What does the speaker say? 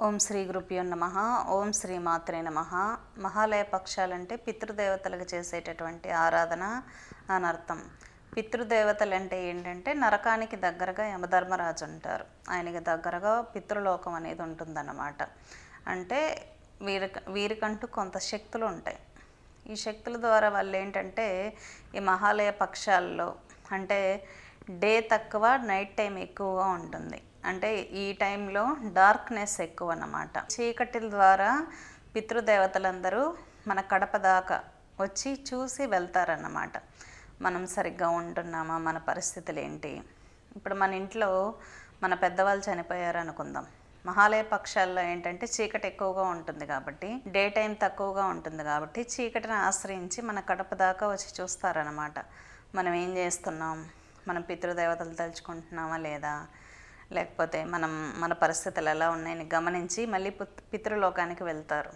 ఓం శ్రీ గురుభ్యో నమః. ఓం శ్రీ మాత్రే నమః. మహాలయ పక్షాలంటే పితృదేవతలకు చేసేటటువంటి ఆరాధన అని అర్థం. పితృదేవతలు అంటే ఏంటంటే నరకానికి దగ్గరగా యమధర్మరాజు ఉంటారు. ఆయనకి దగ్గరగా పితృలోకం అనేది ఉంటుందన్నమాట. అంటే వీరికంటూ కొంత శక్తులు ఉంటాయి. ఈ శక్తుల ద్వారా వాళ్ళు ఏంటంటే ఈ మహాలయ పక్షాల్లో అంటే డే తక్కువ, నైట్ టైం ఎక్కువగా ఉంటుంది. అంటే ఈ టైంలో డార్క్నెస్ ఎక్కువ అన్నమాట. చీకటిల ద్వారా పితృదేవతలందరూ మన కడప దాకా వచ్చి చూసి వెళ్తారన్నమాట. మనం సరిగ్గా ఉంటున్నామా, మన పరిస్థితులు ఏంటి. ఇప్పుడు మన ఇంట్లో మన పెద్దవాళ్ళు చనిపోయారు అనుకుందాం. మహాలయ పక్షాల్లో ఏంటంటే చీకటి ఎక్కువగా ఉంటుంది కాబట్టి, డే టైం తక్కువగా ఉంటుంది కాబట్టి చీకటిని ఆశ్రయించి మన కడప దాకా వచ్చి చూస్తారన్నమాట. మనం ఏం చేస్తున్నాం, మనం పితృదేవతలు తలుచుకుంటున్నామా లేదా, లేకపోతే మన పరిస్థితులు ఎలా ఉన్నాయని గమనించి మళ్ళీ పితృలోకానికి వెళ్తారు.